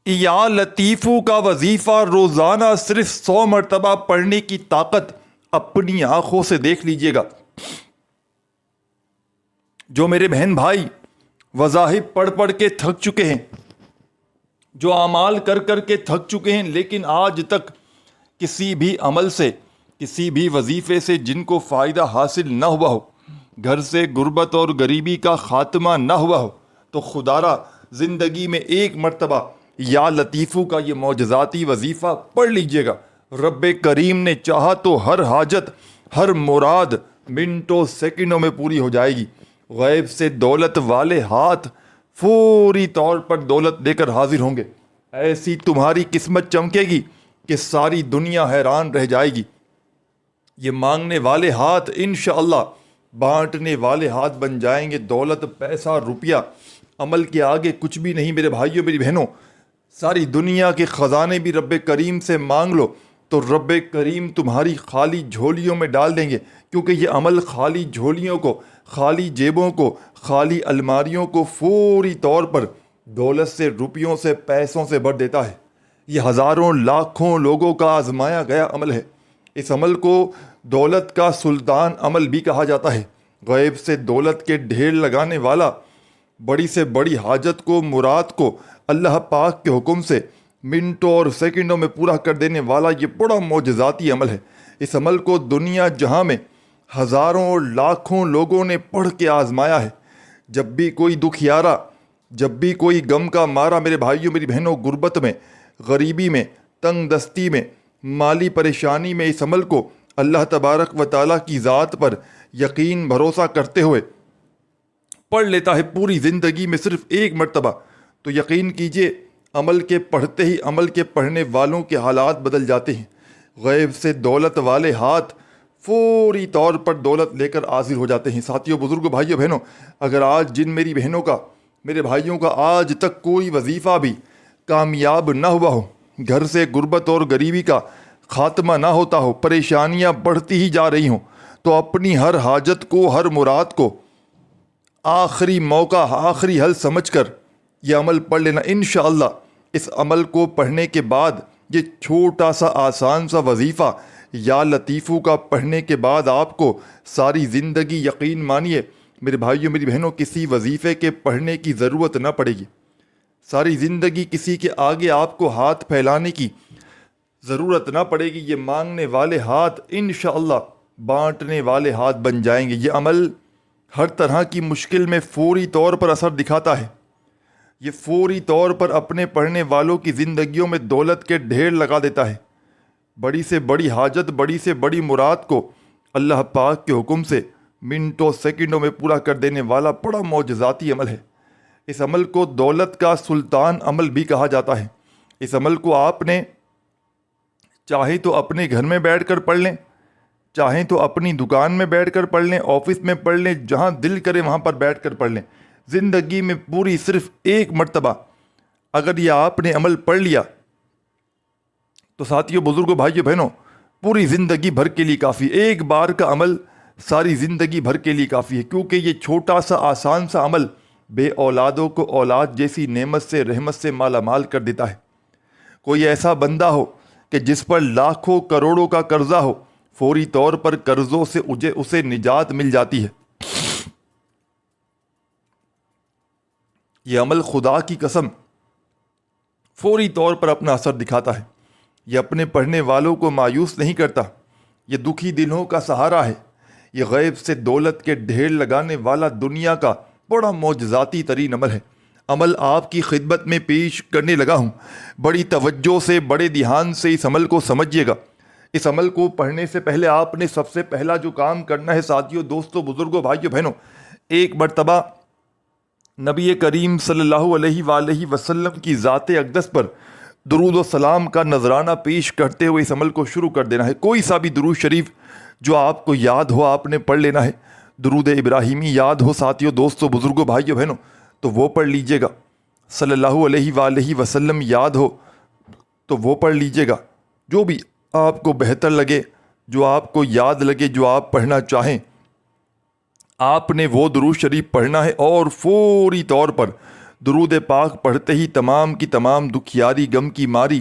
یا لطیفو کا وظیفہ روزانہ صرف 100 مرتبہ پڑھنے کی طاقت اپنی آنکھوں سے دیکھ لیجئے گا۔ جو میرے بہن بھائی وظائف پڑھ پڑھ کے تھک چکے ہیں، جو اعمال کر کر کے تھک چکے ہیں، لیکن آج تک کسی بھی عمل سے، کسی بھی وظیفے سے جن کو فائدہ حاصل نہ ہوا ہو، گھر سے غربت اور غریبی کا خاتمہ نہ ہوا ہو، تو خدارا زندگی میں ایک مرتبہ یا لطیفو کا یہ معجزاتی وظیفہ پڑھ لیجئے گا۔ رب کریم نے چاہا تو ہر حاجت، ہر مراد منٹوں سیکنڈوں میں پوری ہو جائے گی۔ غیب سے دولت والے ہاتھ فوری طور پر دولت لے کر حاضر ہوں گے۔ ایسی تمہاری قسمت چمکے گی کہ ساری دنیا حیران رہ جائے گی۔ یہ مانگنے والے ہاتھ انشاءاللہ بانٹنے والے ہاتھ بن جائیں گے۔ دولت، پیسہ، روپیہ عمل کے آگے کچھ بھی نہیں میرے بھائیوں میری بہنوں۔ ساری دنیا کے خزانے بھی رب کریم سے مانگ لو تو رب کریم تمہاری خالی جھولیوں میں ڈال دیں گے، کیونکہ یہ عمل خالی جھولیوں کو، خالی جیبوں کو، خالی الماریوں کو فوری طور پر دولت سے، روپیوں سے، پیسوں سے بھر دیتا ہے۔ یہ ہزاروں لاکھوں لوگوں کا آزمایا گیا عمل ہے۔ اس عمل کو دولت کا سلطان عمل بھی کہا جاتا ہے۔ غیب سے دولت کے ڈھیر لگانے والا، بڑی سے بڑی حاجت کو، مراد کو اللہ پاک کے حکم سے منٹوں اور سیکنڈوں میں پورا کر دینے والا یہ بڑا معجزاتی عمل ہے۔ اس عمل کو دنیا جہاں میں ہزاروں اور لاکھوں لوگوں نے پڑھ کے آزمایا ہے۔ جب بھی کوئی دکھیارا، جب بھی کوئی غم کا مارا میرے بھائیوں میری بہنوں غربت میں، غریبی میں، تنگ دستی میں، مالی پریشانی میں، اس عمل کو اللہ تبارک و تعالیٰ کی ذات پر یقین بھروسہ کرتے ہوئے پڑھ لیتا ہے پوری زندگی میں صرف ایک مرتبہ، تو یقین کیجئے عمل کے پڑھتے ہی عمل کے پڑھنے والوں کے حالات بدل جاتے ہیں۔ غیب سے دولت والے ہاتھ فوری طور پر دولت لے کر حاضر ہو جاتے ہیں۔ ساتھیوں، بزرگوں، بھائیوں، بہنوں، اگر آج جن میری بہنوں کا، میرے بھائیوں کا آج تک کوئی وظیفہ بھی کامیاب نہ ہوا ہو، گھر سے غربت اور غریبی کا خاتمہ نہ ہوتا ہو، پریشانیاں بڑھتی ہی جا رہی ہوں، تو اپنی ہر حاجت کو، ہر مراد کو آخری موقع، آخری حل سمجھ کر یہ عمل پڑھ لینا۔ انشاءاللہ اس عمل کو پڑھنے کے بعد، یہ چھوٹا سا آسان سا وظیفہ یا لطیفو کا پڑھنے کے بعد آپ کو ساری زندگی، یقین مانیے میرے بھائیوں میری بہنوں، کسی وظیفے کے پڑھنے کی ضرورت نہ پڑے گی۔ ساری زندگی کسی کے آگے آپ کو ہاتھ پھیلانے کی ضرورت نہ پڑے گی۔ یہ مانگنے والے ہاتھ انشاءاللہ بانٹنے والے ہاتھ بن جائیں گے۔ یہ عمل ہر طرح کی مشکل میں فوری طور پر اثر دکھاتا ہے۔ یہ فوری طور پر اپنے پڑھنے والوں کی زندگیوں میں دولت کے ڈھیر لگا دیتا ہے۔ بڑی سے بڑی حاجت، بڑی سے بڑی مراد کو اللہ پاک کے حکم سے منٹوں سیکنڈوں میں پورا کر دینے والا بڑا معجزاتی عمل ہے۔ اس عمل کو دولت کا سلطان عمل بھی کہا جاتا ہے۔ اس عمل کو آپ نے چاہے تو اپنے گھر میں بیٹھ کر پڑھ لیں، چاہیں تو اپنی دکان میں بیٹھ کر پڑھ لیں، آفس میں پڑھ لیں، جہاں دل کرے وہاں پر بیٹھ کر پڑھ لیں۔ زندگی میں پوری صرف ایک مرتبہ اگر یہ آپ نے عمل پڑھ لیا تو ساتھیوں، بزرگوں، بھائیوں، بہنوں، پوری زندگی بھر کے لیے کافی۔ ایک بار کا عمل ساری زندگی بھر کے لیے کافی ہے، کیونکہ یہ چھوٹا سا آسان سا عمل بے اولادوں کو اولاد جیسی نعمت سے، رحمت سے مالا مال کر دیتا ہے۔ کوئی ایسا بندہ ہو کہ جس پر لاکھوں کروڑوں کا قرضہ ہو، فوری طور پر قرضوں سے اسے نجات مل جاتی ہے۔ یہ عمل خدا کی قسم فوری طور پر اپنا اثر دکھاتا ہے۔ یہ اپنے پڑھنے والوں کو مایوس نہیں کرتا، یہ دکھی دلوں کا سہارا ہے۔ یہ غیب سے دولت کے ڈھیر لگانے والا دنیا کا بڑا معجزاتی ترین عمل ہے۔ عمل آپ کی خدمت میں پیش کرنے لگا ہوں، بڑی توجہ سے، بڑے دھیان سے اس عمل کو سمجھیے گا۔ اس عمل کو پڑھنے سے پہلے آپ نے سب سے پہلا جو کام کرنا ہے ساتھیوں، دوستوں، بزرگوں، بھائیوں، بہنوں، ایک مرتبہ نبی کریم صلی اللہ علیہ وآلہ وسلم کی ذات اقدس پر درود و سلام کا نذرانہ پیش کرتے ہوئے اس عمل کو شروع کر دینا ہے۔ کوئی سا بھی درود شریف جو آپ کو یاد ہو آپ نے پڑھ لینا ہے۔ درود ابراہیمی یاد ہو ساتھیوں، دوستوں، بزرگوں، بھائیوں، بہنوں، تو وہ پڑھ لیجئے گا۔ صلی اللہ علیہ وآلہ وسلم یاد ہو تو وہ پڑھ لیجئے گا۔ جو بھی آپ کو بہتر لگے، جو آپ کو یاد لگے، جو آپ پڑھنا چاہیں، آپ نے وہ درود شریف پڑھنا ہے اور فوری طور پر درود پاک پڑھتے ہی تمام کی تمام دکھیاری غم کی ماری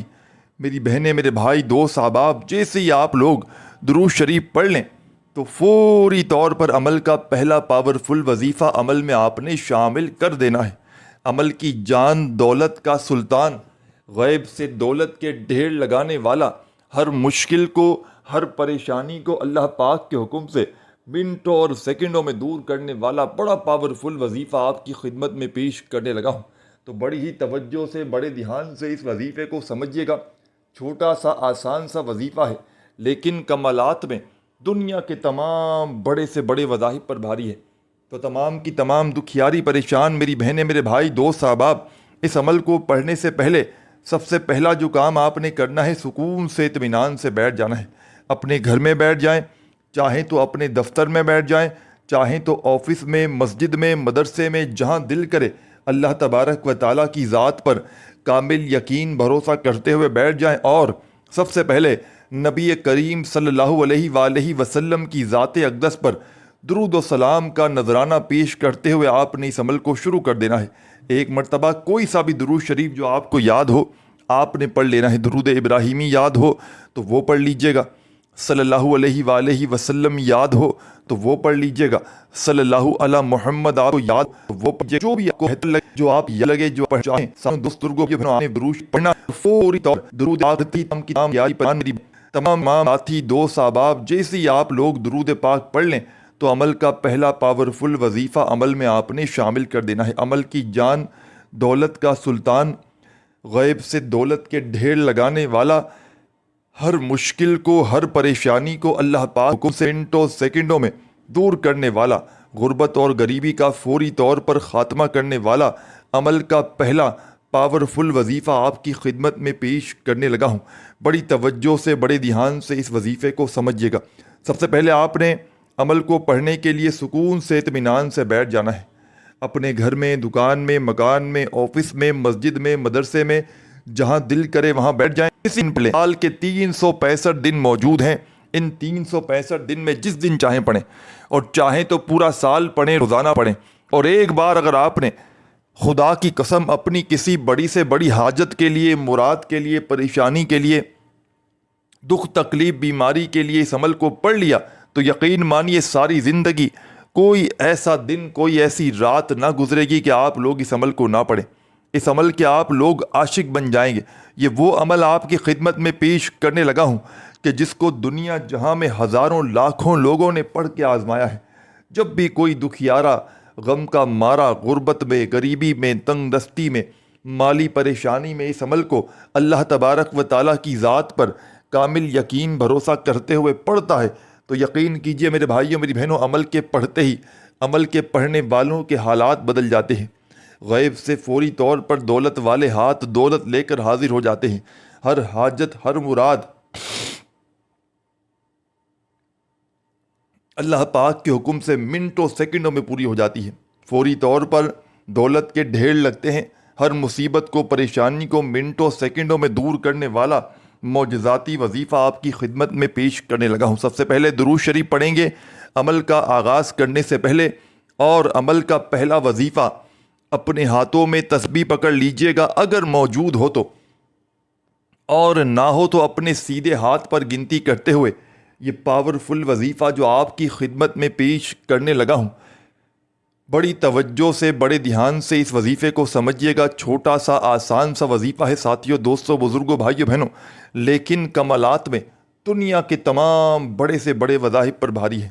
میری بہنیں میرے بھائی دوست احباب جیسے ہی آپ لوگ درود شریف پڑھ لیں تو فوری طور پر عمل کا پہلا پاورفل وظیفہ عمل میں آپ نے شامل کر دینا ہے۔ عمل کی جان دولت کا سلطان، غیب سے دولت کے ڈھیر لگانے والا، ہر مشکل کو ہر پریشانی کو اللہ پاک کے حکم سے منٹوں اور سیکنڈوں میں دور کرنے والا بڑا پاورفل وظیفہ آپ کی خدمت میں پیش کرنے لگا ہوں۔ تو بڑی ہی توجہ سے بڑے دھیان سے اس وظیفے کو سمجھیے گا۔ چھوٹا سا آسان سا وظیفہ ہے لیکن کمالات میں دنیا کے تمام بڑے سے بڑے وظائف پر بھاری ہے۔ تو تمام کی تمام دکھیاری پریشان میری بہنیں میرے بھائی دوست احباب اس عمل کو پڑھنے سے پہلے سب سے پہلا جو کام آپ نے کرنا ہے سکون سے اطمینان سے بیٹھ جانا ہے۔ اپنے گھر میں بیٹھ جائیں، چاہیں تو اپنے دفتر میں بیٹھ جائیں، چاہیں تو آفس میں، مسجد میں، مدرسے میں، جہاں دل کرے اللہ تبارک و تعالیٰ کی ذات پر کامل یقین بھروسہ کرتے ہوئے بیٹھ جائیں اور سب سے پہلے نبی کریم صلی اللہ علیہ وآلہ وسلم کی ذات اقدس پر درود و سلام کا نذرانہ پیش کرتے ہوئے آپ نے اس عمل کو شروع کر دینا ہے۔ ایک مرتبہ کوئی سا بھی درود شریف جو آپ کو یاد ہو آپ نے پڑھ لینا ہے۔ درود ابراہیمی یاد ہو تو وہ پڑھ لیجئے گا، صلی اللہ علیہ وآلہ وسلم یاد ہو تو وہ پڑھ لیجئے گا، صلی اللہ علی محمد آپ کو یاد ہو وہ پڑھ جو بھی آپ کو بہتر لگے، جو آپ یہ لگے جو پڑھ چاہیں۔ سامنے دوسترگوں کے بھنوں آنے درود پڑھنا فوری طور درود آخری تم کی تمام یاری پران میری تمام ساتھی دوست احباب جیسے ہی آپ لوگ درود پاک پڑھ لیں تو عمل کا پہلا پاورفل وظیفہ عمل میں آپ نے شامل کر دینا ہے۔ عمل کی جان دولت کا سلطان، غیب سے دولت کے ڈھیر لگانے والا، ہر مشکل کو ہر پریشانی کو اللہ پاک سے منٹوں سیکنڈوں میں دور کرنے والا، غربت اور غریبی کا فوری طور پر خاتمہ کرنے والا عمل کا پہلا پاورفل وظیفہ آپ کی خدمت میں پیش کرنے لگا ہوں۔ بڑی توجہ سے بڑے دھیان سے اس وظیفے کو سمجھیے گا۔ سب سے پہلے آپ نے عمل کو پڑھنے کے لیے سکون سے اطمینان سے بیٹھ جانا ہے۔ اپنے گھر میں، دکان میں، مکان میں، آفس میں، مسجد میں، مدرسے میں، جہاں دل کرے وہاں بیٹھ جائیں۔ سال کے 365 دن موجود ہیں، ان 365 دن میں جس دن چاہیں پڑھیں اور چاہیں تو پورا سال پڑھیں، روزانہ پڑھیں۔ اور ایک بار اگر آپ نے خدا کی قسم اپنی کسی بڑی سے بڑی حاجت کے لیے، مراد کے لیے، پریشانی کے لیے، دکھ تکلیف بیماری کے لیے اس عمل کو پڑھ لیا تو یقین مانیے ساری زندگی کوئی ایسا دن کوئی ایسی رات نہ گزرے گی کہ آپ لوگ اس عمل کو نہ پڑھیں۔ اس عمل کے آپ لوگ عاشق بن جائیں گے۔ یہ وہ عمل آپ کی خدمت میں پیش کرنے لگا ہوں کہ جس کو دنیا جہاں میں ہزاروں لاکھوں لوگوں نے پڑھ کے آزمایا ہے۔ جب بھی کوئی دکھیارا، غم کا مارا، غربت میں، غریبی میں، تنگ دستی میں، مالی پریشانی میں اس عمل کو اللہ تبارک و تعالیٰ کی ذات پر کامل یقین بھروسہ کرتے ہوئے پڑھتا ہے تو یقین کیجئے میرے بھائیوں میری بہنوں عمل کے پڑھتے ہی عمل کے پڑھنے والوں کے حالات بدل جاتے ہیں۔ غیب سے فوری طور پر دولت والے ہاتھ دولت لے کر حاضر ہو جاتے ہیں۔ ہر حاجت ہر مراد اللہ پاک کے حکم سے منٹوں سیکنڈوں میں پوری ہو جاتی ہے۔ فوری طور پر دولت کے ڈھیر لگتے ہیں۔ ہر مصیبت کو پریشانی کو منٹوں سیکنڈوں میں دور کرنے والا معجزاتی وظیفہ آپ کی خدمت میں پیش کرنے لگا ہوں۔ سب سے پہلے درود شریف پڑھیں گے عمل کا آغاز کرنے سے پہلے، اور عمل کا پہلا وظیفہ اپنے ہاتھوں میں تسبیح پکڑ لیجئے گا اگر موجود ہو تو، اور نہ ہو تو اپنے سیدھے ہاتھ پر گنتی کرتے ہوئے یہ پاورفل وظیفہ جو آپ کی خدمت میں پیش کرنے لگا ہوں بڑی توجہ سے بڑے دھیان سے اس وظیفے کو سمجھیے گا۔ چھوٹا سا آسان سا وظیفہ ہے ساتھیوں، دوستوں، بزرگوں، بھائیوں، بہنوں، لیکن کمالات میں دنیا کے تمام بڑے سے بڑے وظائف پر بھاری ہے۔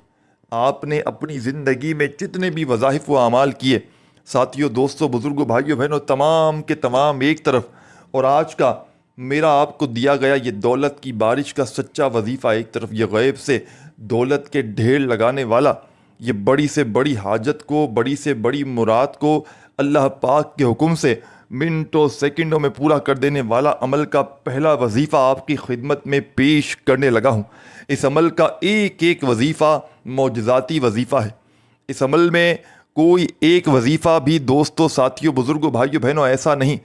آپ نے اپنی زندگی میں جتنے بھی وظائف و اعمال کیے ساتھیوں، دوستوں، بزرگوں، بھائیوں، بہنوں، تمام کے تمام ایک طرف، اور آج کا میرا آپ کو دیا گیا یہ دولت کی بارش کا سچا وظیفہ ایک طرف، یہ غیب سے دولت کے ڈھیر لگانے والا، یہ بڑی سے بڑی حاجت کو، بڑی سے بڑی مراد کو اللہ پاک کے حکم سے منٹوں سیکنڈوں میں پورا کر دینے والا عمل کا پہلا وظیفہ آپ کی خدمت میں پیش کرنے لگا ہوں۔ اس عمل کا ایک ایک وظیفہ معجزاتی وظیفہ ہے۔ اس عمل میں کوئی ایک وظیفہ بھی دوستوں، ساتھیوں، بزرگوں، بھائیوں، بہنوں ایسا نہیں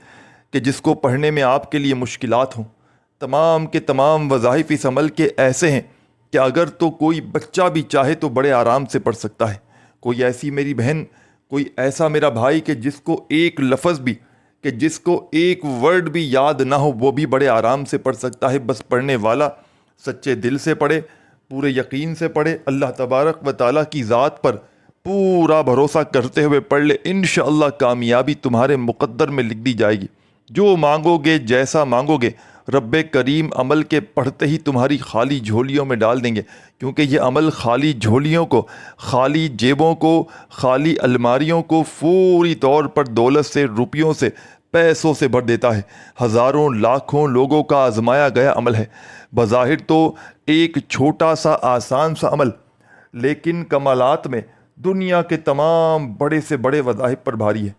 کہ جس کو پڑھنے میں آپ کے لیے مشکلات ہوں۔ تمام کے تمام وظائف اس عمل کے ایسے ہیں کہ اگر تو کوئی بچہ بھی چاہے تو بڑے آرام سے پڑھ سکتا ہے۔ کوئی ایسی میری بہن، کوئی ایسا میرا بھائی کہ جس کو ایک لفظ بھی، کہ جس کو ایک ورڈ بھی یاد نہ ہو، وہ بھی بڑے آرام سے پڑھ سکتا ہے. بس پڑھنے والا سچے دل سے پڑھے، پورے یقین سے پڑھے، اللہ تبارک و تعالیٰ کی ذات پر پورا بھروسہ کرتے ہوئے پڑھ لے. انشاءاللہ کامیابی تمہارے مقدر میں لکھ دی جائے گی. جو مانگو گے، جیسا مانگو گے، رب کریم عمل کے پڑھتے ہی تمہاری خالی جھولیوں میں ڈال دیں گے. کیونکہ یہ عمل خالی جھولیوں کو، خالی جیبوں کو، خالی الماریوں کو فوری طور پر دولت سے، روپیوں سے، پیسوں سے بھر دیتا ہے. ہزاروں لاکھوں لوگوں کا آزمایا گیا عمل ہے. بظاہر تو ایک چھوٹا سا آسان سا عمل، لیکن کمالات میں دنیا کے تمام بڑے سے بڑے وظائف پر بھاری ہے.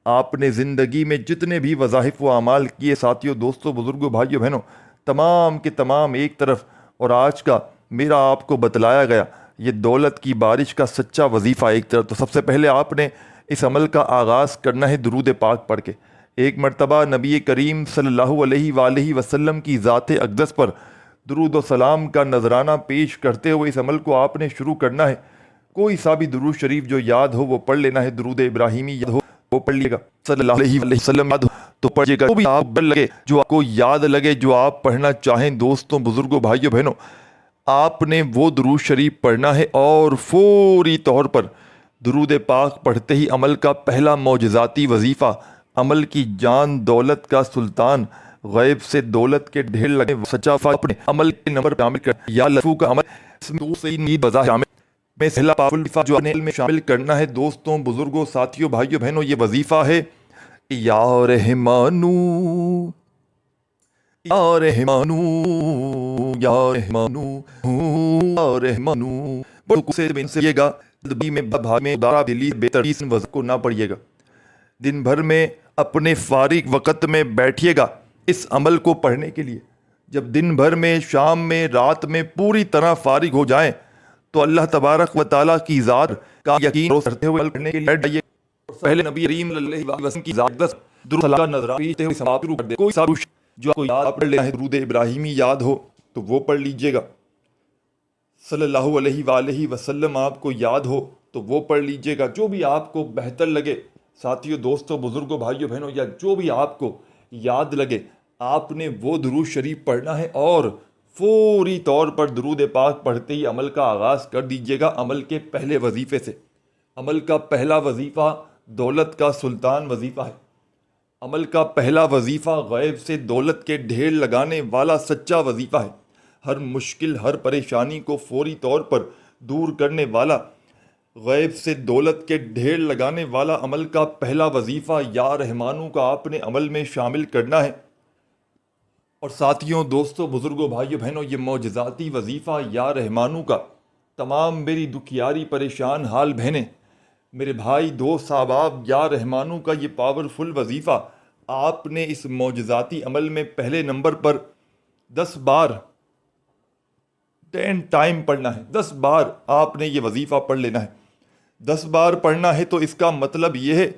آپ نے زندگی میں جتنے بھی وظائف و اعمال کیے ساتھیوں، دوستوں، بزرگوں، بھائیوں، بہنوں، تمام کے تمام ایک طرف، اور آج کا میرا آپ کو بتلایا گیا یہ دولت کی بارش کا سچا وظیفہ ایک طرف. تو سب سے پہلے آپ نے اس عمل کا آغاز کرنا ہے درود پاک پڑھ کے. ایک مرتبہ نبی کریم صلی اللہ علیہ وآلہ وسلم کی ذات اقدس پر درود و سلام کا نذرانہ پیش کرتے ہوئے اس عمل کو آپ نے شروع کرنا ہے. کوئی سا بھی درود شریف جو یاد ہو وہ پڑھ لینا ہے. درود ابراہیمی یاد ہو وہ پڑھ لیے گا، صلی اللہ علیہ وسلم یاد ہو تو پڑھیے گا. جو بھی آپ ڈر لگے، جو آپ کو یاد لگے، جو آپ پڑھنا چاہیں دوستوں، بزرگوں، بھائیوں، بہنوں، آپ نے وہ درود شریف پڑھنا ہے. اور فوری طور پر درود پاک پڑھتے ہی عمل کا پہلا معجزاتی وظیفہ، عمل کی جان دولت کا سلطان، غیب سے دولت کے ڈھیر لگے سچا اپنے عمل کے نمبر پہ عامل کر یا لفو کا عمل اس میں سے نیند بزا شامل میں پہلا پاول جو اپنے علم میں شامل کرنا ہے. دوستوں، بزرگوں، ساتھیوں، بھائیوں، بہنوں، یہ وظیفہ ہے یا رحمانو یا رحمانو یا رحمانو یا رحمانو. بڑوں سے بنسیے گا دبی میں بھاگ میں دارا دلی بہتری سے وضع کو نہ پڑھیے گا. دن بھر میں اپنے فارغ وقت میں بیٹھیے گا اس عمل کو پڑھنے کے لیے. جب دن بھر میں، شام میں، رات میں پوری طرح فارغ ہو جائیں تو اللہ تبارک و تعالیٰ کی ذات کا یقین کرتے ہوئے عمل کرنے کے لیے بیٹھ جائیے. پہلے نبی کریم صلی اللہ علیہ وسلم کی ذات درود کا نظرانہ پیشتے ہوئے سماعت شروع کر دے. کوئی سا جو آپ کو یاد پڑھ لینا ہے، درود ابراہیمی یاد ہو تو وہ پڑھ لیجئے گا. صلی اللہ علیہ وآلہ وسلم آپ کو یاد ہو تو وہ پڑھ لیجئے گا. جو بھی آپ کو بہتر لگے ساتھیوں، دوستوں، بزرگوں، بھائیوں، بہنوں، یا جو بھی آپ کو یاد لگے آپ نے وہ درود شریف پڑھنا ہے. اور فوری طور پر درود پاک پڑھتے ہی عمل کا آغاز کر دیجئے گا عمل کے پہلے وظیفے سے. عمل کا پہلا وظیفہ دولت کا سلطان وظیفہ ہے. عمل کا پہلا وظیفہ غیب سے دولت کے ڈھیر لگانے والا سچا وظیفہ ہے. ہر مشکل، ہر پریشانی کو فوری طور پر دور کرنے والا، غیب سے دولت کے ڈھیر لگانے والا عمل کا پہلا وظیفہ یا رحمانو کا آپ نے عمل میں شامل کرنا ہے. اور ساتھیوں، دوستوں، بزرگوں، بھائیوں، بہنوں، یہ معجزاتی وظیفہ یا رحمانو کا تمام میری دکھیاری پریشان حال بہنیں، میرے بھائی، دوست، احباب، یا رحمانو کا یہ پاورفل وظیفہ آپ نے اس معجزاتی عمل میں پہلے نمبر پر 10 بار 10 ٹائم پڑھنا ہے. 10 بار آپ نے یہ وظیفہ پڑھ لینا ہے. 10 بار پڑھنا ہے تو اس کا مطلب یہ ہے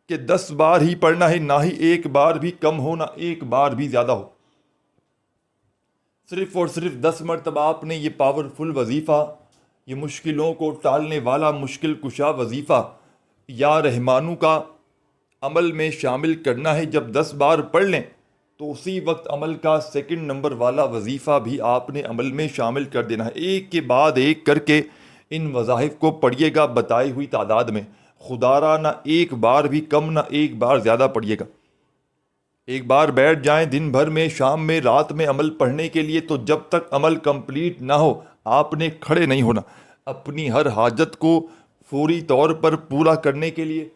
کہ 10 بار ہی پڑھنا ہے، نہ ہی ایک بار بھی کم ہو، نہ ایک بار بھی زیادہ ہو. صرف اور صرف 10 مرتبہ آپ نے یہ پاورفل وظیفہ، یہ مشکلوں کو ٹالنے والا مشکل کشا وظیفہ یا رحمانو کا عمل میں شامل کرنا ہے. جب 10 بار پڑھ لیں تو اسی وقت عمل کا سیکنڈ نمبر والا وظیفہ بھی آپ نے عمل میں شامل کر دینا ہے. ایک کے بعد ایک کر کے ان وظائف کو پڑھیے گا بتائی ہوئی تعداد میں. خدا را نہ ایک بار بھی کم، نہ ایک بار زیادہ پڑھیے گا. ایک بار بیٹھ جائیں دن بھر میں، شام میں، رات میں عمل پڑھنے کے لیے تو جب تک عمل کمپلیٹ نہ ہو آپ نے کھڑے نہیں ہونا. اپنی ہر حاجت کو فوری طور پر پورا کرنے کے لیے،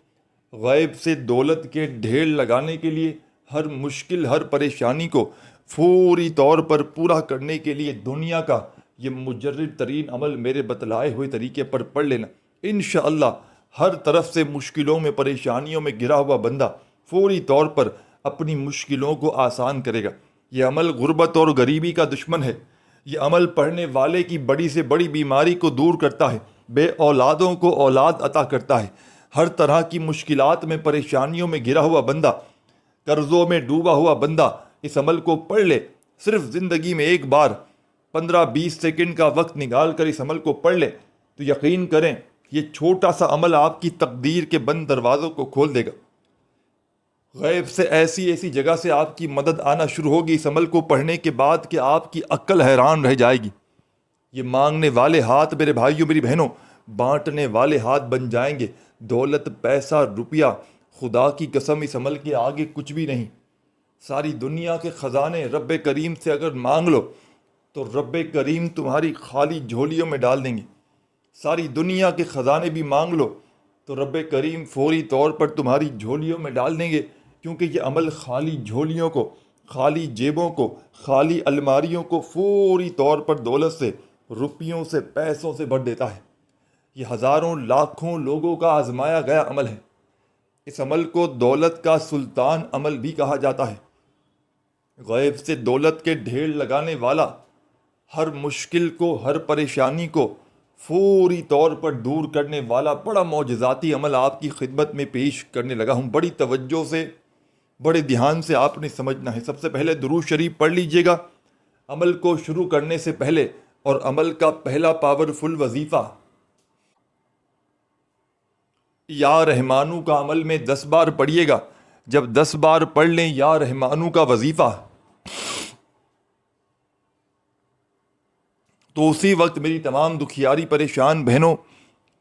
غیب سے دولت کے ڈھیر لگانے کے لیے، ہر مشکل، ہر پریشانی کو فوری طور پر پورا کرنے کے لیے دنیا کا یہ مجرب ترین عمل میرے بتلائے ہوئے طریقے پر پڑھ لینا. انشاءاللہ ہر طرف سے مشکلوں میں، پریشانیوں میں گرا ہوا بندہ فوری طور پر اپنی مشکلوں کو آسان کرے گا. یہ عمل غربت اور غریبی کا دشمن ہے. یہ عمل پڑھنے والے کی بڑی سے بڑی بیماری کو دور کرتا ہے، بے اولادوں کو اولاد عطا کرتا ہے. ہر طرح کی مشکلات میں، پریشانیوں میں گرا ہوا بندہ، قرضوں میں ڈوبا ہوا بندہ اس عمل کو پڑھ لے. صرف زندگی میں ایک بار 15-20 سیکنڈ کا وقت نکال کر اس عمل کو پڑھ لے تو یقین کریں یہ چھوٹا سا عمل آپ کی تقدیر کے بند دروازوں کو کھول دے گا. غیب سے ایسی ایسی جگہ سے آپ کی مدد آنا شروع ہوگی اس عمل کو پڑھنے کے بعد کہ آپ کی عقل حیران رہ جائے گی. یہ مانگنے والے ہاتھ میرے بھائیوں میری بہنوں بانٹنے والے ہاتھ بن جائیں گے. دولت پیسہ روپیہ خدا کی قسم اس عمل کے آگے کچھ بھی نہیں. ساری دنیا کے خزانے رب کریم سے اگر مانگ لو تو رب کریم تمہاری خالی جھولیوں میں ڈال دیں گے. ساری دنیا کے خزانے بھی مانگ لو تو رب کریم فوری طور پر تمہاری جھولیوں میں ڈال دیں گے، کیونکہ یہ عمل خالی جھولیوں کو، خالی جیبوں کو، خالی الماریوں کو فوری طور پر دولت سے، روپیوں سے، پیسوں سے بھر دیتا ہے. یہ ہزاروں لاکھوں لوگوں کا آزمایا گیا عمل ہے. اس عمل کو دولت کا سلطان عمل بھی کہا جاتا ہے. غیب سے دولت کے ڈھیر لگانے والا، ہر مشکل کو، ہر پریشانی کو فوری طور پر دور کرنے والا بڑا معجزاتی عمل آپ کی خدمت میں پیش کرنے لگا ہوں. بڑی توجہ سے، بڑے دھیان سے آپ نے سمجھنا ہے. سب سے پہلے درود شریف پڑھ لیجئے گا عمل کو شروع کرنے سے پہلے، اور عمل کا پہلا پاورفل وظیفہ یا رحمانو کا عمل میں 10 بار پڑھیے گا. جب 10 بار پڑھ لیں یا رحمانو کا وظیفہ تو اسی وقت میری تمام دکھیاری پریشان بہنوں،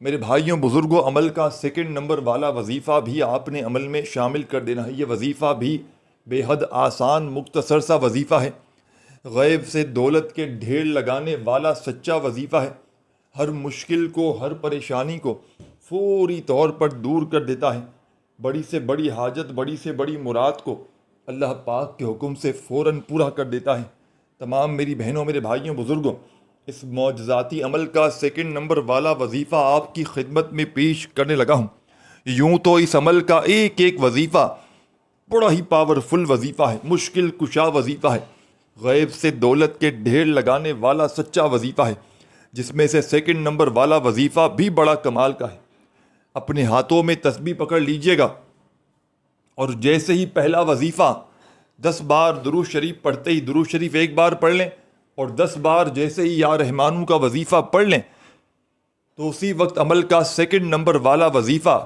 میرے بھائیوں بزرگوں، عمل کا سیکنڈ نمبر والا وظیفہ بھی آپ نے عمل میں شامل کر دینا ہے. یہ وظیفہ بھی بے حد آسان مختصر سا وظیفہ ہے. غیب سے دولت کے ڈھیر لگانے والا سچا وظیفہ ہے. ہر مشکل کو، ہر پریشانی کو فوری طور پر دور کر دیتا ہے. بڑی سے بڑی حاجت، بڑی سے بڑی مراد کو اللہ پاک کے حکم سے فوراً پورا کر دیتا ہے. تمام میری بہنوں، میرے بھائیوں بزرگوں، اس معجزاتی عمل کا سیکنڈ نمبر والا وظیفہ آپ کی خدمت میں پیش کرنے لگا ہوں. یوں تو اس عمل کا ایک ایک وظیفہ بڑا ہی پاورفل وظیفہ ہے، مشکل کشا وظیفہ ہے. غیب سے دولت کے ڈھیر لگانے والا سچا وظیفہ ہے، جس میں سے سیکنڈ نمبر والا وظیفہ بھی بڑا کمال کا ہے. اپنے ہاتھوں میں تسبیح پکڑ لیجئے گا اور جیسے ہی پہلا وظیفہ 10 بار درود شریف پڑھتے ہی، درود شریف ایک بار پڑھ لیں اور 10 بار جیسے ہی یا رحمانو کا وظیفہ پڑھ لیں تو اسی وقت عمل کا سیکنڈ نمبر والا وظیفہ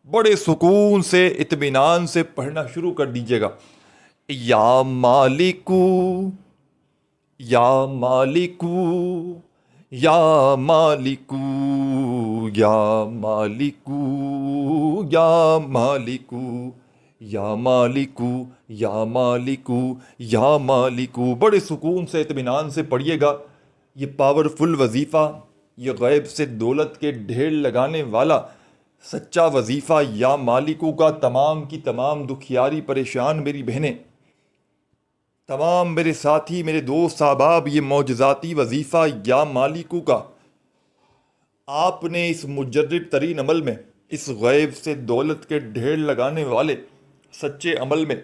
بڑے سکون سے، اطمینان سے پڑھنا شروع کر دیجیے گا. یا مالکو یا مالکو یا مالکو یا مالکو یا مالکو یا مالکو یا مالکو یا مالکو. بڑے سکون سے، اطمینان سے پڑھیے گا. یہ پاورفل وظیفہ، یہ غیب سے دولت کے ڈھیر لگانے والا سچا وظیفہ یا مالکو کا تمام کی تمام دکھیاری پریشان میری بہنیں، تمام میرے ساتھی، میرے دوست احباب، یہ معجزاتی وظیفہ یا مالکو کا آپ نے اس مجرب ترین عمل میں، اس غیب سے دولت کے ڈھیر لگانے والے سچے عمل میں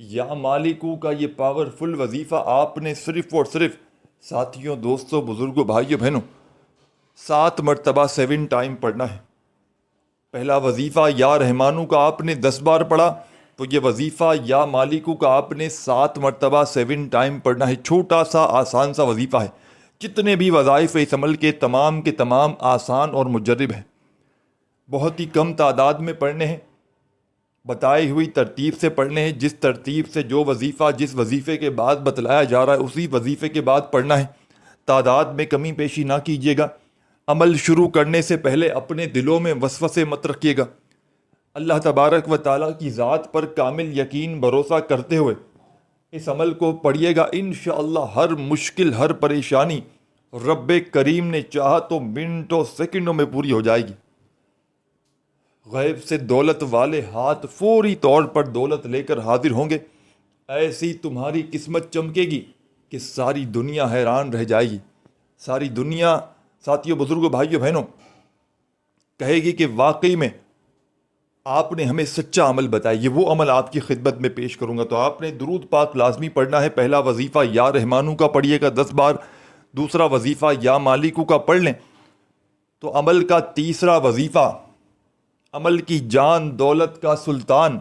یا مالکو کا یہ پاورفل وظیفہ آپ نے صرف اور صرف ساتھیوں، دوستوں، بزرگوں، بھائیوں، بہنوں 7 مرتبہ 7 ٹائم پڑھنا ہے. پہلا وظیفہ یا رحمانو کا آپ نے 10 بار پڑھا تو یہ وظیفہ یا مالکو کا آپ نے 7 مرتبہ 7 ٹائم پڑھنا ہے. چھوٹا سا آسان سا وظیفہ ہے. جتنے بھی وظائف اس عمل کے تمام آسان اور مجرب ہیں. بہت ہی کم تعداد میں پڑھنے ہیں، بتائی ہوئی ترتیب سے پڑھنے ہیں. جس ترتیب سے جو وظیفہ جس وظیفے کے بعد بتلایا جا رہا ہے اسی وظیفے کے بعد پڑھنا ہے. تعداد میں کمی بیشی نہ کیجیے گا. عمل شروع کرنے سے پہلے اپنے دلوں میں وسوسے مت رکھیے گا. اللہ تبارک و تعالیٰ کی ذات پر کامل یقین بھروسہ کرتے ہوئے اس عمل کو پڑھیے گا. انشاءاللہ ہر مشکل، ہر پریشانی رب کریم نے چاہا تو منٹوں سیکنڈوں میں پوری ہو جائے گی. غیب سے دولت والے ہاتھ فوری طور پر دولت لے کر حاضر ہوں گے. ایسی تمہاری قسمت چمکے گی کہ ساری دنیا حیران رہ جائے گی. ساری دنیا، ساتھیوں، بزرگوں، بھائیوں، بہنوں، کہے گی کہ واقعی میں آپ نے ہمیں سچا عمل بتایا. یہ وہ عمل آپ کی خدمت میں پیش کروں گا. تو آپ نے درود پاک لازمی پڑھنا ہے. پہلا وظیفہ یا رحمانو کا پڑھیے گا 10 بار. دوسرا وظیفہ یا مالکو کا پڑھ لیں تو عمل کا تیسرا وظیفہ، عمل کی جان دولت کا سلطان،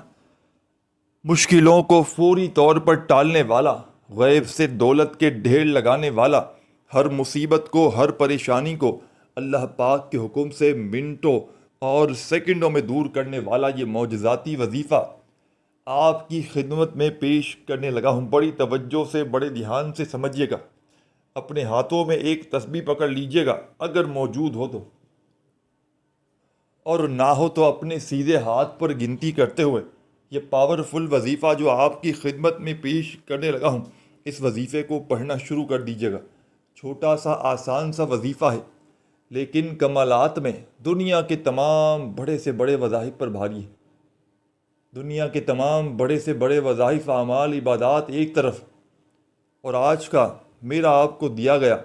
مشکلوں کو فوری طور پر ٹالنے والا، غیب سے دولت کے ڈھیر لگانے والا، ہر مصیبت کو، ہر پریشانی کو اللہ پاک کے حکم سے منٹوں اور سیکنڈوں میں دور کرنے والا یہ معجزاتی وظیفہ آپ کی خدمت میں پیش کرنے لگا ہوں۔ بڑی توجہ سے، بڑے دھیان سے سمجھیے گا۔ اپنے ہاتھوں میں ایک تسبیح پکڑ لیجئے گا اگر موجود ہو تو، اور نہ ہو تو اپنے سیدھے ہاتھ پر گنتی کرتے ہوئے یہ پاورفل وظیفہ جو آپ کی خدمت میں پیش کرنے لگا ہوں، اس وظیفے کو پڑھنا شروع کر دیجئے گا۔ چھوٹا سا آسان سا وظیفہ ہے، لیکن کمالات میں دنیا کے تمام بڑے سے بڑے وظائف پر بھاری ہے۔ دنیا کے تمام بڑے سے بڑے وظائف، اعمال، عبادات ایک طرف، اور آج کا میرا آپ کو دیا گیا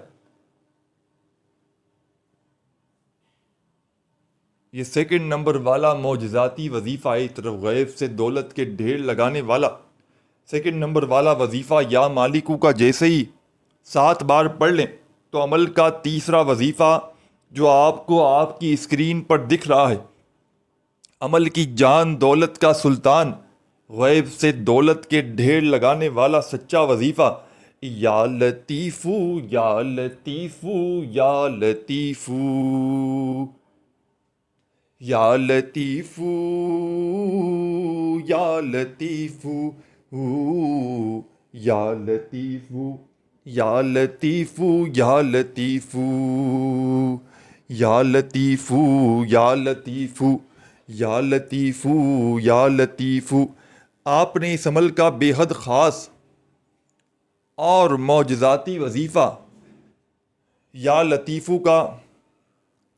یہ سیکنڈ نمبر والا معجزاتی وظیفہ ایک طرف، غیب سے دولت کے ڈھیر لگانے والا سیکنڈ نمبر والا وظیفہ یا مالکو کا جیسے ہی 7 بار پڑھ لیں تو عمل کا تیسرا وظیفہ جو آپ کو آپ کی اسکرین پر دکھ رہا ہے، عمل کی جان دولت کا سلطان، غیب سے دولت کے ڈھیر لگانے والا سچا وظیفہ، یا لطیفو یا لطیفو یا لطیفو یا لطیفو یا لطیفو یا لطیفو یا لطیفو یا لطیفو یا لطیفو یا لطیفو یا لطیفو یا لطیفو۔ آپ نے اس عمل کا بے حد خاص اور معجزاتی وظیفہ یا لطیفو کا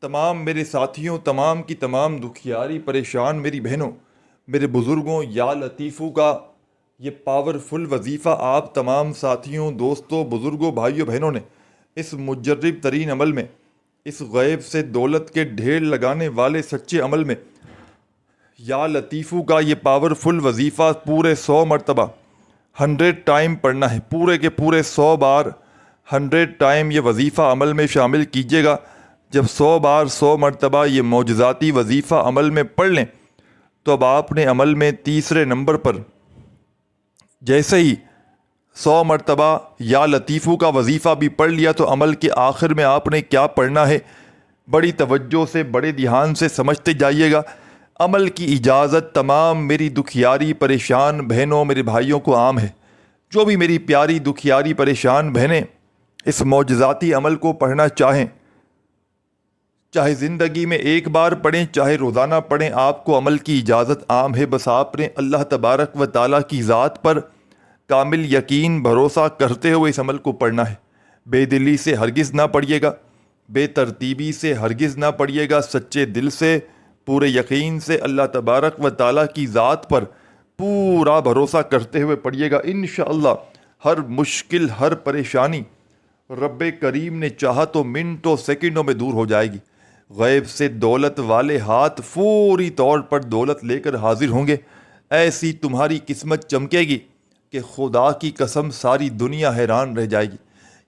تمام میرے ساتھیوں، تمام کی تمام دکھیاری پریشان میری بہنوں، میرے بزرگوں، یا لطیفو کا یہ پاورفل وظیفہ آپ تمام ساتھیوں، دوستوں، بزرگوں، بھائیوں، بہنوں نے اس مجرب ترین عمل میں، اس غیب سے دولت کے ڈھیر لگانے والے سچے عمل میں، یا لطیفو کا یہ پاورفل وظیفہ پورے 100 مرتبہ 100 ٹائم پڑھنا ہے، پورے کے پورے 100 بار 100 ٹائم یہ وظیفہ عمل میں شامل کیجیے گا۔ جب 100 بار 100 مرتبہ یہ معجزاتی وظیفہ عمل میں پڑھ لیں تو اب آپ نے عمل میں تیسرے نمبر پر جیسے ہی 100 مرتبہ یا لطیفو کا وظیفہ بھی پڑھ لیا تو عمل کے آخر میں آپ نے کیا پڑھنا ہے، بڑی توجہ سے، بڑے دھیان سے سمجھتے جائیے گا۔ عمل کی اجازت تمام میری دکھیاری پریشان بہنوں، میرے بھائیوں کو عام ہے۔ جو بھی میری پیاری دکھیاری پریشان بہنیں اس معجزاتی عمل کو پڑھنا چاہیں، چاہے زندگی میں ایک بار پڑھیں، چاہے روزانہ پڑھیں، آپ کو عمل کی اجازت عام ہے۔ بس آپ نے اللہ تبارک و تعالیٰ کی ذات پر کامل یقین بھروسہ کرتے ہوئے اس عمل کو پڑھنا ہے۔ بے دلی سے ہرگز نہ پڑھیے گا، بے ترتیبی سے ہرگز نہ پڑھیے گا، سچے دل سے، پورے یقین سے اللہ تبارک و تعالیٰ کی ذات پر پورا بھروسہ کرتے ہوئے پڑھیے گا۔ انشاءاللہ ہر مشکل، ہر پریشانی رب کریم نے چاہا تو منٹوں سیکنڈوں میں دور ہو جائے گی۔ غیب سے دولت والے ہاتھ فوری طور پر دولت لے کر حاضر ہوں گے۔ ایسی تمہاری قسمت چمکے گی کہ خدا کی قسم ساری دنیا حیران رہ جائے گی۔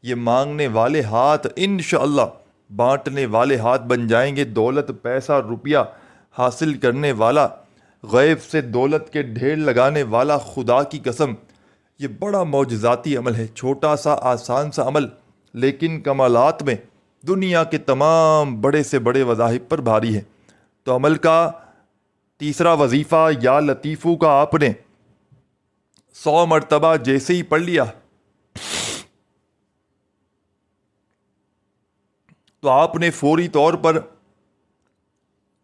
یہ مانگنے والے ہاتھ انشاءاللہ بانٹنے والے ہاتھ بن جائیں گے۔ دولت، پیسہ، روپیہ حاصل کرنے والا، غیب سے دولت کے ڈھیر لگانے والا، خدا کی قسم یہ بڑا معجزاتی عمل ہے۔ چھوٹا سا آسان سا عمل، لیکن کمالات میں دنیا کے تمام بڑے سے بڑے وظائف پر بھاری ہے۔ تو عمل کا تیسرا وظیفہ یا لطیفو کا آپ نے 100 مرتبہ جیسے ہی پڑھ لیا تو آپ نے فوری طور پر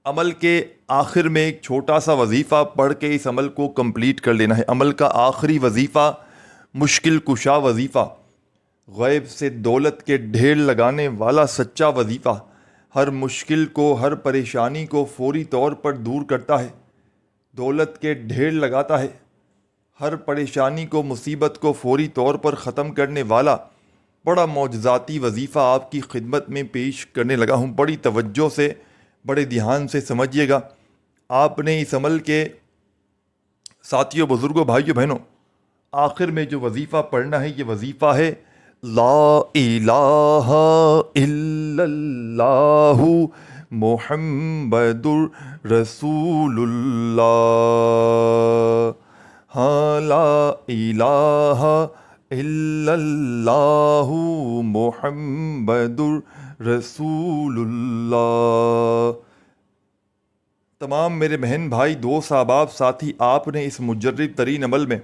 عمل کے آخر میں ایک چھوٹا سا وظیفہ پڑھ کے اس عمل کو کمپلیٹ کر لینا ہے۔ عمل کا آخری وظیفہ مشکل کشا وظیفہ، غیب سے دولت کے ڈھیر لگانے والا سچا وظیفہ، ہر مشکل کو، ہر پریشانی کو فوری طور پر دور کرتا ہے، دولت کے ڈھیر لگاتا ہے، ہر پریشانی کو، مصیبت کو فوری طور پر ختم کرنے والا بڑا معجزاتی وظیفہ آپ کی خدمت میں پیش کرنے لگا ہوں۔ بڑی توجہ سے، بڑے دھیان سے سمجھیے گا۔ آپ نے اس عمل کے ساتھیوں، بزرگوں، بھائیوں، بہنوں، آخر میں جو وظیفہ پڑھنا ہے یہ وظیفہ ہے لا الہ الا اللہ محمد رسول اللہ۔ ہاں، لا الہ الا اللہ محمد رسول اللہ۔ تمام میرے بہن بھائی دوست احباب ساتھی، آپ نے اس مجرب ترین عمل میں،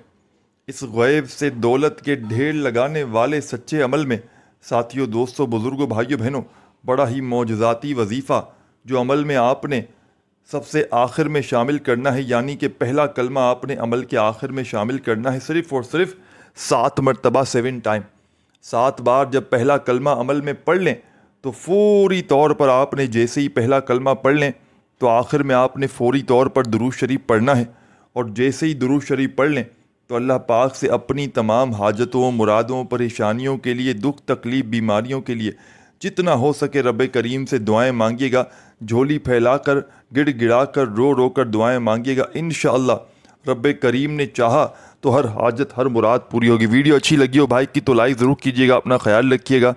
اس غیب سے دولت کے ڈھیر لگانے والے سچے عمل میں، ساتھیوں، دوستوں، بزرگوں، بھائیوں، بہنوں، بڑا ہی معجزاتی وظیفہ جو عمل میں آپ نے سب سے آخر میں شامل کرنا ہے، یعنی کہ پہلا کلمہ آپ نے عمل کے آخر میں شامل کرنا ہے، صرف اور صرف 7 مرتبہ 7 ٹائم، 7 بار جب پہلا کلمہ عمل میں پڑھ لیں تو فوری طور پر آپ نے جیسے ہی پہلا کلمہ پڑھ لیں تو آخر میں آپ نے فوری طور پر درود شریف پڑھنا ہے، اور جیسے ہی درود شریف پڑھ لیں تو اللہ پاک سے اپنی تمام حاجتوں، مرادوں، پریشانیوں کے لیے، دکھ تکلیف، بیماریوں کے لیے جتنا ہو سکے رب کریم سے دعائیں مانگیے گا، جھولی پھیلا کر، گڑ گڑا کر، رو رو کر دعائیں مانگیے گا، انشاءاللہ رب کریم نے چاہا تو ہر حاجت، ہر مراد پوری ہوگی۔ ویڈیو اچھی لگی ہو بھائی کی تو لائک ضرور کیجیے گا، اپنا خیال رکھیے گا۔